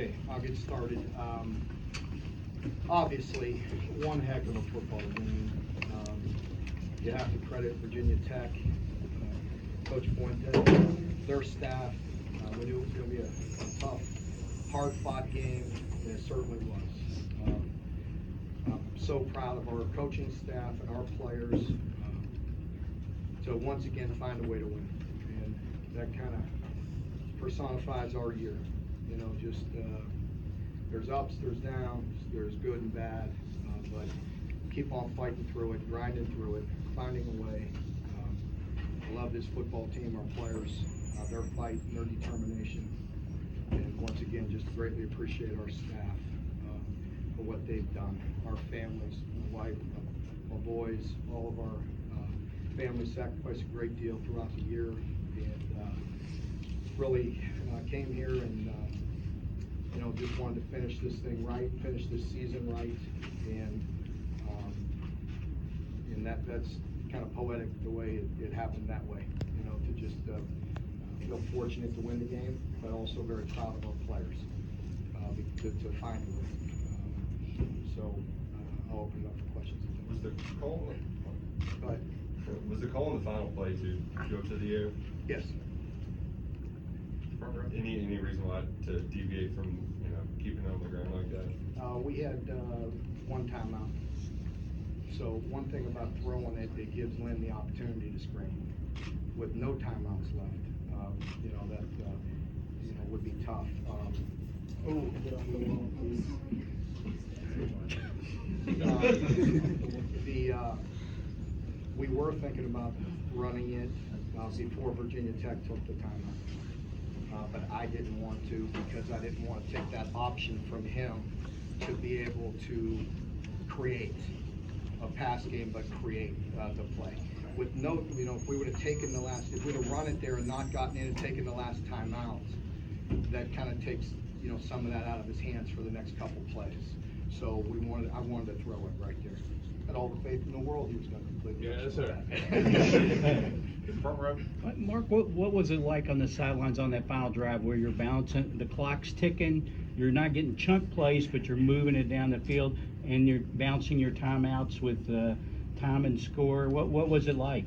Okay, I'll get started. Obviously, one heck of a football game. You have to credit Virginia Tech, Coach Fuentes, their staff. We knew it was going to be a tough, hard-fought game, and it certainly was. I'm so proud of our coaching staff and our players to once again find a way to win, and that kind of personifies our year. You know, just there's ups, there's downs, there's good and bad, but keep on fighting through it, grinding through it, finding a way. I love this football team, our players, their fight and their determination, and once again, just greatly appreciate our staff for what they've done. Our families, my wife, my boys, all of our families sacrificed a great deal throughout the year, and really came here and you know, just wanted to finish this thing right, finish this season right, and that's kind of poetic the way it happened that way. You know, to just feel fortunate to win the game, but also very proud of our players to find a way. So I'll open it up for questions. Was the call? Go ahead. Was the call in the final play to go to the air? Yes. Any reason why to deviate from keeping it on the ground like that? We had one timeout. So one thing about throwing it, it gives Lynn the opportunity to screen. With no timeouts left, you know that would be tough. We were thinking about running it before Virginia Tech took the timeout. But I didn't want to, because I didn't want to take that option from him to be able to create a pass game, but create the play. With no, if we would have taken if we'd have run it there and not gotten in and taken the last timeout, that kind of takes, some of that out of his hands for the next couple plays. So I wanted to throw it right there. Had all the faith in the world he was going to completely. Yeah, that's it. Front row. Mark, what was it like on the sidelines on that final drive where you're bouncing, the clock's ticking, you're not getting chunk plays, but you're moving it down the field, and you're bouncing your timeouts with time and score? What was it like?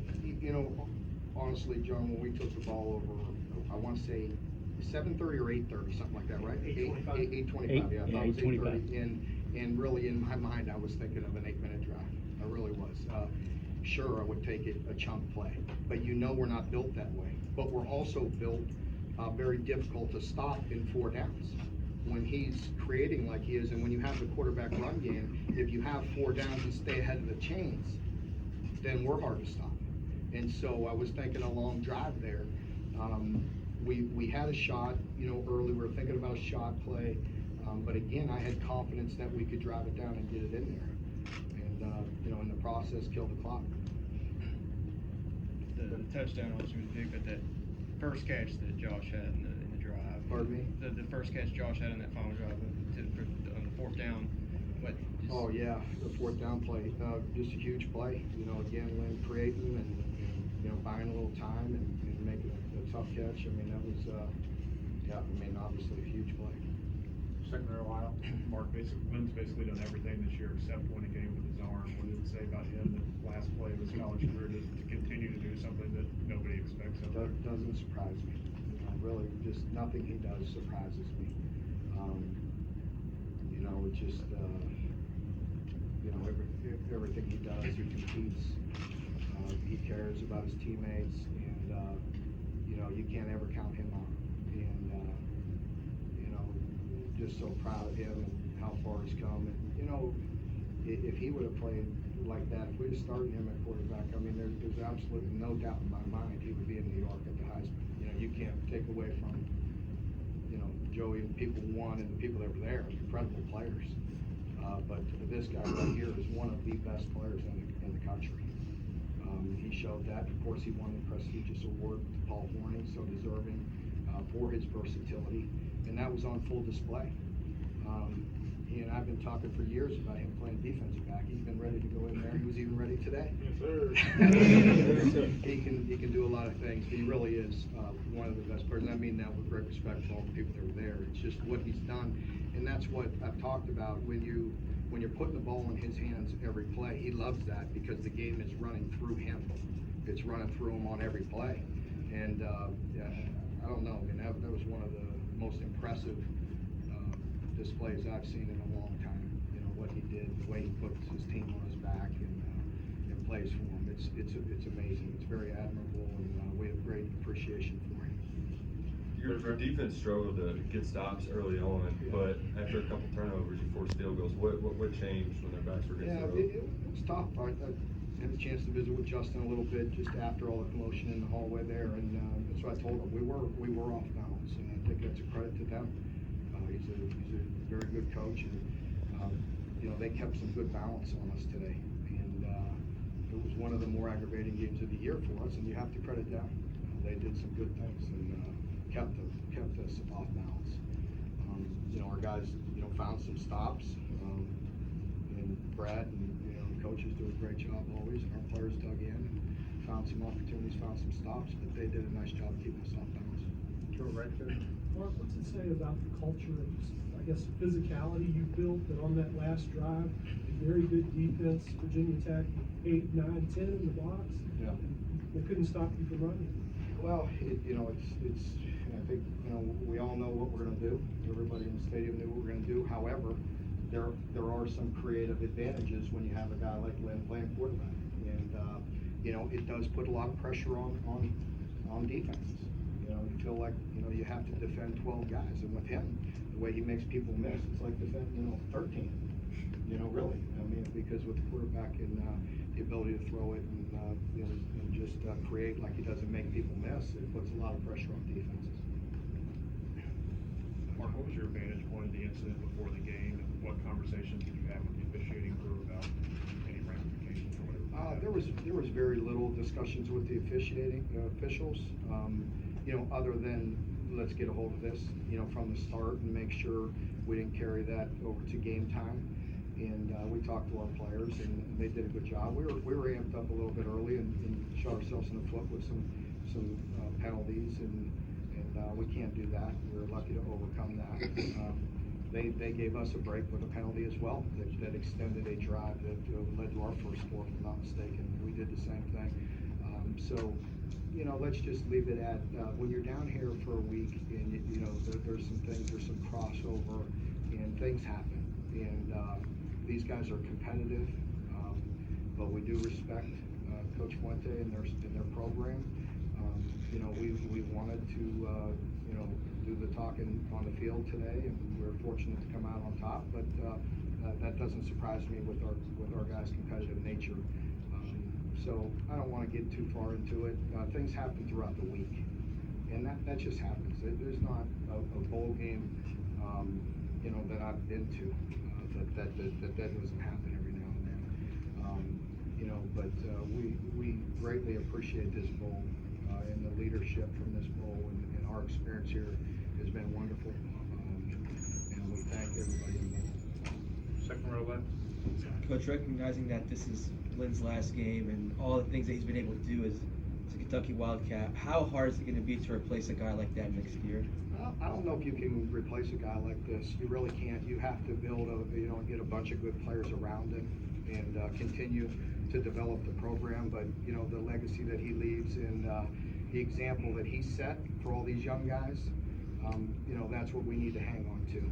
Honestly, John, when we took the ball over, I want to say 7:30 or 8:30, something like that, right? 8:25. 8:25. Yeah, I thought it was 8:30. And really, in my mind, I was thinking of an 8-minute drive. I really was. Sure, I would take it a chunk play, but we're not built that way. But we're also built very difficult to stop in 4 downs. When he's creating like he is, and when you have the quarterback run game, if you have 4 downs and stay ahead of the chains, then we're hard to stop. And so I was thinking a long drive there. We had a shot, early. We were thinking about a shot play, but again, I had confidence that we could drive it down and get it in there, and in the process, kill the clock. The touchdown obviously was big, but that first catch that Josh had in the drive. Pardon me? The first catch Josh had in that final drive on the 4th down. Oh yeah, the 4th down play, just a huge play. Again, Lynn creating and buying a little time and making a tough catch. I mean, that was obviously a huge play. Second row aisle. Mark, Lynn's basically done everything this year except win a game with his arm. What did it say about him, the last play of his college career, to continue to do something that nobody expects of him? Doesn't surprise me. Really, just nothing he does surprises me. It's just, everything he does, he competes. He cares about his teammates, and you can't ever count him out. And just so proud of him and how far he's come. And if he would have played like that, if we'd have started him at quarterback, I mean, there's absolutely no doubt in my mind he would be in New York at the Heisman. You can't take away from Joey and people who won and the people that were there, incredible players. But this guy right here is one of the best players in the country. He showed that. Of course, he won the prestigious award with Paul Horning, so deserving for his versatility, and that was on full display. He and I've been talking for years about him playing defensive back. He's been ready to go in there. He was even ready today. Yes, sir. He can do a lot of things. He really is one of the best players. And I mean that with great respect for all the people that were there. It's just what he's done, and that's what I've talked about. When you're putting the ball in his hands every play, he loves that because the game is running through him. It's running through him on every play, and yeah, I don't know. I mean, that was one of the most impressive displays I've seen in a long time. You know what he did, the way he puts his team on his back and plays for him. It's amazing. It's very admirable, and we have great appreciation for him. Your defense struggled to get stops early on, but after a couple turnovers, you forced field goals. What changed when their backs were against the rope? It was tough. I had a chance to visit with Justin a little bit just after all the commotion in the hallway there, and that's what I told him. We were off balance, and I think that's a credit to them. He's a very good coach, and you know, they kept some good balance on us today, and it was one of the more aggravating games of the year for us, and you have to credit them. They did some good things and kept us off balance. You know, our guys, you know, found some stops, and Brad and, you know, the coaches do a great job always, and our players dug in and found some opportunities, found some stops, but they did a nice job keeping us off balance. Go right there. Mark, what's it say about the culture and just, I guess, physicality you built that on that last drive, very good defense, Virginia Tech, 8, 9, 10 in the box. Yeah. They couldn't stop you from running. Well, you know, it's. I think, you know, we all know what we're going to do. Everybody in the stadium knew what we're going to do. However, there are some creative advantages when you have a guy like Lynn playing quarterback, and you know, it does put a lot of pressure on defenses. You know, you feel like, you know, you have to defend 12 guys, and with him, the way he makes people miss, it's like defending, you know, 13. You know, really. I mean, because with the quarterback and the ability to throw it and you know, and just create like he does and make people miss, it puts a lot of pressure on defenses. Mark, what was your vantage point of the incident before the game, and what conversations did you have with the officiating crew about any ramifications or whatever? There was very little discussions with the officiating officials, you know, other than let's get a hold of this, you know, from the start and make sure we didn't carry that over to game time. And we talked to our players, and they did a good job. We were amped up a little bit early and shot ourselves in the foot with some penalties, and we can't do that. We were lucky to overcome that. They gave us a break with a penalty as well that extended a drive that led to our first score, if I'm not mistaken. We did the same thing. So, you know, let's just leave it at when you're down here for a week, and you know, there's some things, there's some crossover, and things happen. And these guys are competitive, but we do respect Coach Fuente and their program. You know, we wanted to you know, do the talking on the field today, and we were fortunate to come out on top. But that doesn't surprise me with our guys' competitive nature. So I don't want to get too far into it. Things happen throughout the week, and that just happens. There's not a bowl game, you know, that I've been to that doesn't happen every now and then. You know, but we greatly appreciate this bowl and the leadership from this bowl, and our experience here has been wonderful. And we thank everybody involved. Second row left. Coach, recognizing that this is Lynn's last game and all the things that he's been able to do as a Kentucky Wildcat, how hard is it going to be to replace a guy like that next year? I don't know if you can replace a guy like this. You really can't. You have to build you know, get a bunch of good players around him and continue to develop the program. But, you know, the legacy that he leaves and the example that he set for all these young guys, you know, that's what we need to hang on to.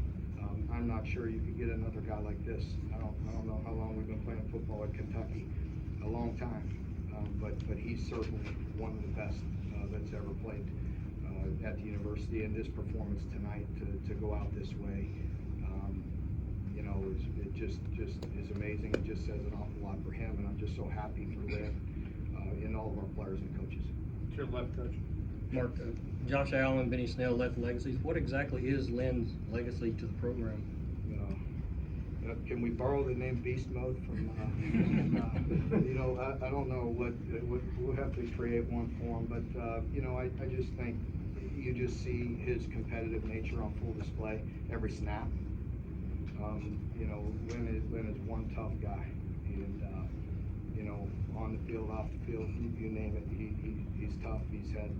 I'm not sure you could get another guy like this. I don't know how long we've been playing football at Kentucky. A long time. But he's certainly one of the best that's ever played at the university, and this performance tonight to go out this way, you know, it just is amazing. It just says an awful lot for him, and I'm just so happy for Lynn and all of our players and coaches. To your left, Coach. Mark, Josh Allen, Benny Snell left legacies. What exactly is Lynn's legacy to the program? Can we borrow the name Beast Mode from, you know, I don't know what, we'll have to create one for him, but, you know, I just think you just see his competitive nature on full display every snap. You know, Lynn is one tough guy, and you know, on the field, off the field, you name it, he's tough. He's had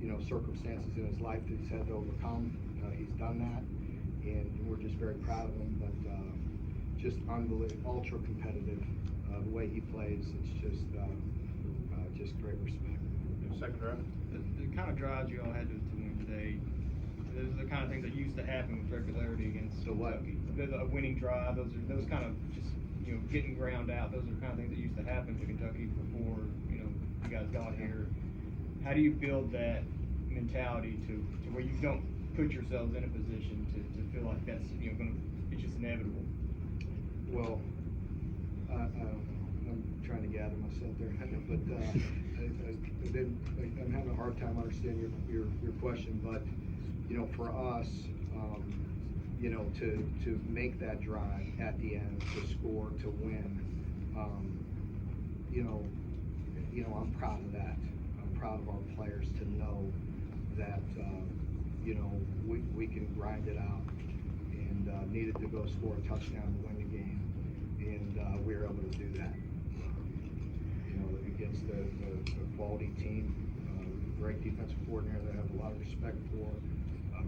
you know, circumstances in his life that he's had to overcome. He's done that, and we're just very proud of him. But just unbelievable, ultra competitive. The way he plays, it's just great respect. Second drive? The kind of drives you all had to win today, those are the kind of things that used to happen with regularity against So what? Kentucky. A winning drive, those kind of just, you know, getting ground out, those are the kind of things that used to happen to Kentucky before, you know, you guys got here. How do you build that mentality to where you don't put yourselves in a position to feel like that's, you know, it's just inevitable? Well, I'm trying to gather myself there, but I'm having a hard time understanding your question. But you know, for us, you know, to make that drive at the end, to score, to win, you know, I'm proud of that. I'm proud of our players to know that you know, we can grind it out, and needed to go score a touchdown to win the game. And we were able to do that, you know, against the quality team, great defensive coordinator that I have a lot of respect for,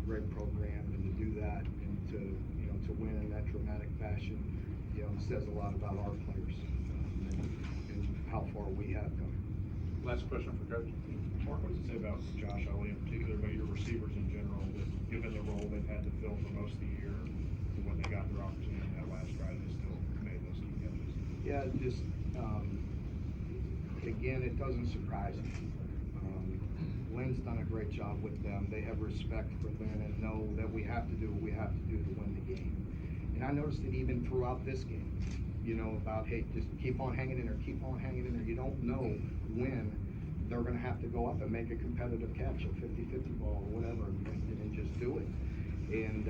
great program, and to do that and to, you know, to win in that dramatic fashion, you know, says a lot about our players and how far we have come. Last question for Coach. Mark, what does it say about Josh Elliott in particular, about your receivers in general, that given the role they've had to fill for most of the year, when they got their opportunity in that last drive, they still made those key catches? Yeah, just, again, it doesn't surprise me. Lynn's done a great job with them. They have respect for Lynn and know that we have to do what we have to do to win the game. And I noticed it even throughout this game, you know, about, hey, just keep on hanging in there, keep on hanging in there. You don't know when they're going to have to go up and make a competitive catch, a 50-50 ball or whatever, and just do it. And,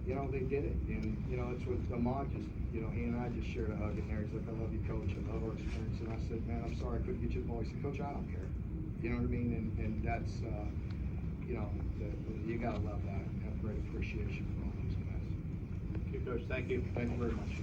you know, they did it. And, you know, it's what Ahmad just, you know, he and I just shared a hug in there. He's like, I love you, Coach. I love our experience. And I said, man, I'm sorry I couldn't get you the ball. He said, Coach, I don't care. You know what I mean? And that's, you know, you got to love that and have great appreciation for all those guys. Okay, Coach, thank you. Thank you very much.